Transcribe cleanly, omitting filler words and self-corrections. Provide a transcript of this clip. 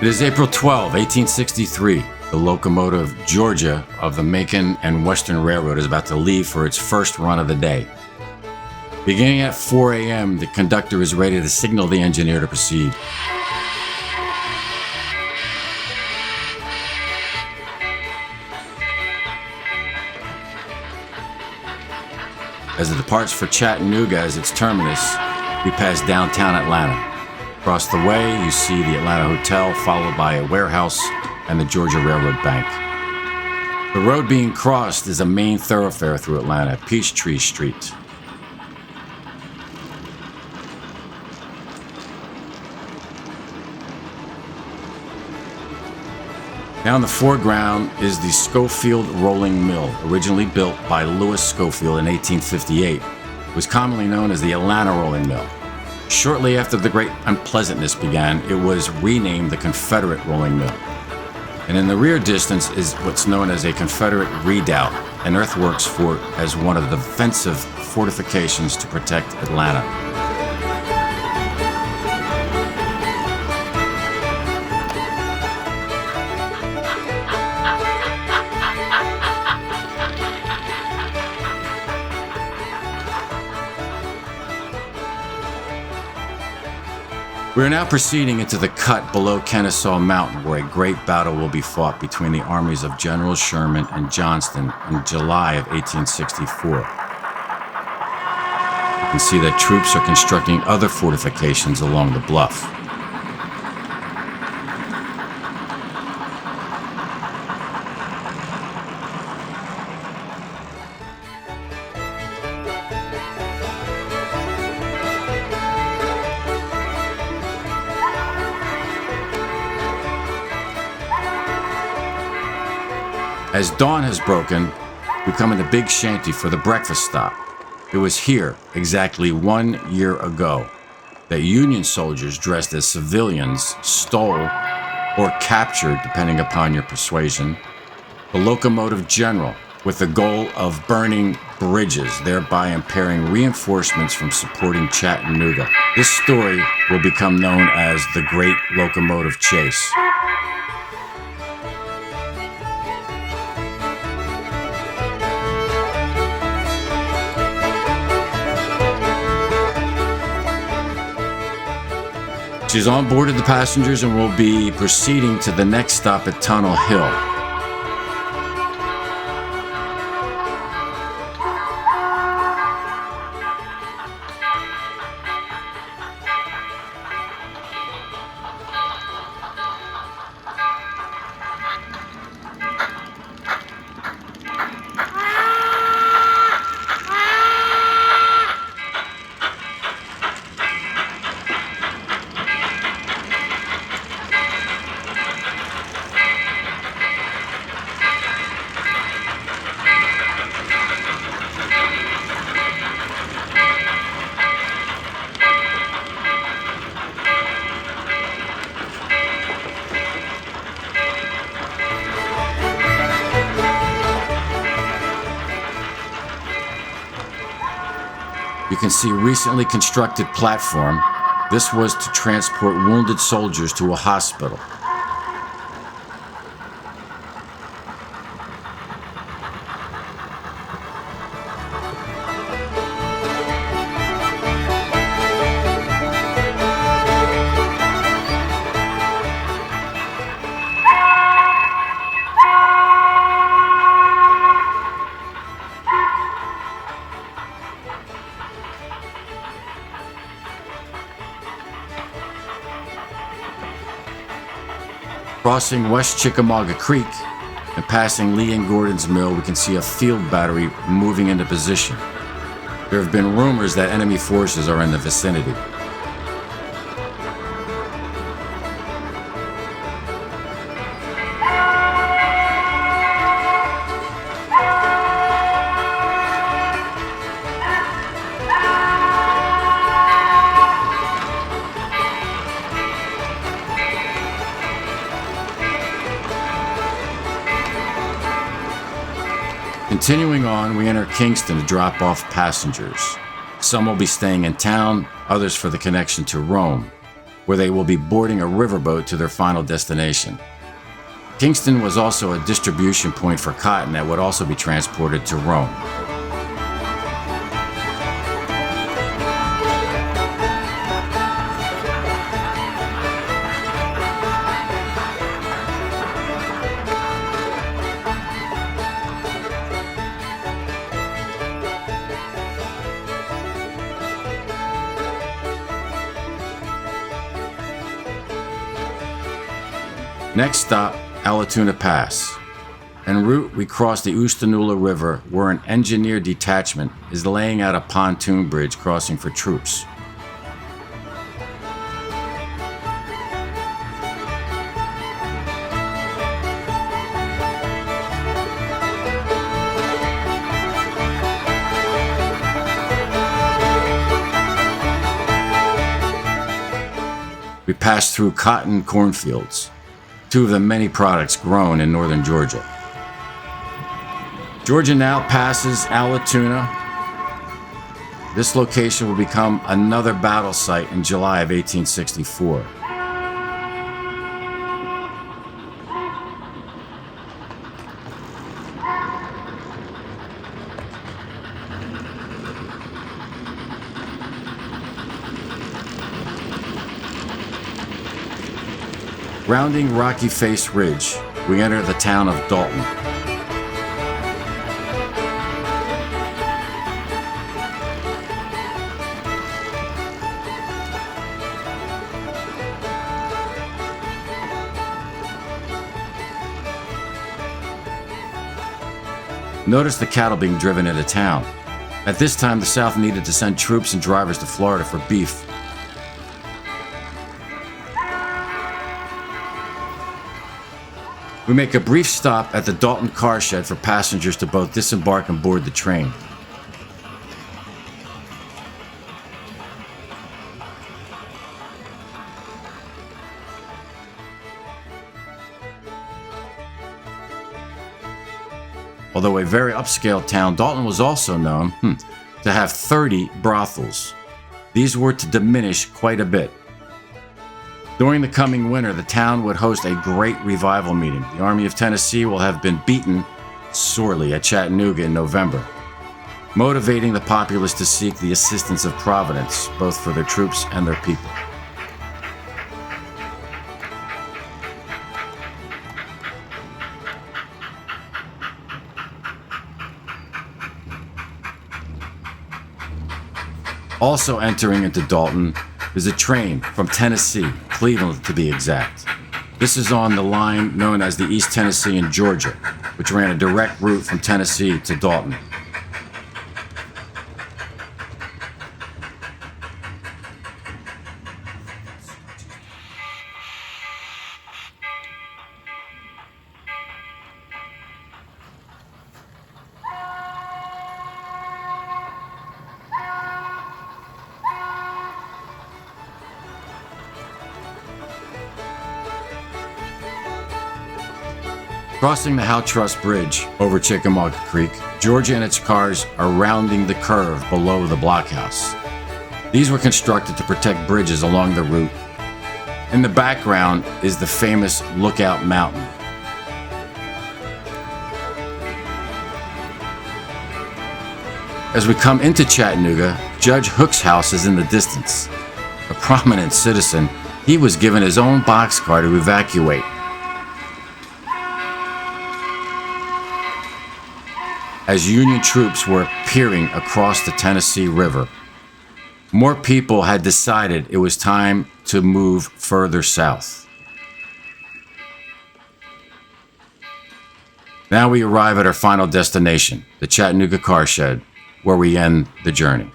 It is April 12, 1863. The locomotive Georgia of the Macon and Western Railroad is about to leave for its first run of the day. Beginning at 4 a.m., the conductor is ready to signal the engineer to proceed. As it departs for Chattanooga as its terminus, we pass downtown Atlanta. Across the way, you see the Atlanta Hotel, followed by a warehouse and the Georgia Railroad Bank. The road being crossed is a main thoroughfare through Atlanta, Peachtree Street. Now in the foreground is the Schofield Rolling Mill, originally built by Lewis Schofield in 1858. It was commonly known as the Atlanta Rolling Mill. Shortly after the Great Unpleasantness began, it was renamed the Confederate Rolling Mill. And in the rear distance is what's known as a Confederate redoubt, an earthworks fort as one of the defensive fortifications to protect Atlanta. We are now proceeding into the cut below Kennesaw Mountain, where a great battle will be fought between the armies of Generals Sherman and Johnston in July of 1864. You can see that troops are constructing other fortifications along the bluff. As dawn has broken, we come into Big Shanty for the breakfast stop. It was here, exactly 1 year ago, that Union soldiers dressed as civilians stole or captured, depending upon your persuasion, the locomotive general with the goal of burning bridges, thereby impairing reinforcements from supporting Chattanooga. This story will become known as the Great Locomotive Chase. She's on board of the passengers and will be proceeding to the next stop at Tunnel Hill. You can see recently constructed platform. This was to transport wounded soldiers to a hospital. Crossing West Chickamauga Creek and passing Lee and Gordon's Mill, we can see a field battery moving into position. There have been rumors that enemy forces are in the vicinity. Continuing on, we enter Kingston to drop off passengers. Some will be staying in town, others for the connection to Rome. where they will be boarding a riverboat to their final destination. Kingston was also a distribution point for cotton that would also be transported to Rome. Next stop, Allatoona Pass. En route, we cross the Allatoona River, where an engineer detachment is laying out a pontoon bridge crossing for troops. We pass through cotton cornfields, two of the many products grown in northern Georgia. Georgia now passes Allatoona. This location will become another battle site in July of 1864. Rounding Rocky Face Ridge, we enter the town of Dalton. Notice the cattle being driven into town. At this time, the South needed to send troops and drivers to Florida for beef. We make a brief stop at the Dalton car shed for passengers to both disembark and board the train. Although a very upscale town, Dalton was also known to have 30 brothels. These were to diminish quite a bit. During the coming winter, the town would host a great revival meeting. The Army of Tennessee will have been beaten sorely at Chattanooga in November, motivating the populace to seek the assistance of Providence, both for their troops and their people. Also entering into Dalton is a train from Tennessee, Cleveland to be exact. This is on the line known as the East Tennessee in Georgia, which ran a direct route from Tennessee to Dalton. Crossing the Howe Truss Bridge over Chickamauga Creek, Georgia and its cars are rounding the curve below the blockhouse. These were constructed to protect bridges along the route. In the background is the famous Lookout Mountain. As we come into Chattanooga, Judge Hook's house is in the distance. A prominent citizen, he was given his own boxcar to evacuate. As Union troops were peering across the Tennessee River, more people had decided it was time to move further south. Now we arrive at our final destination, the Chattanooga car shed, where we end the journey.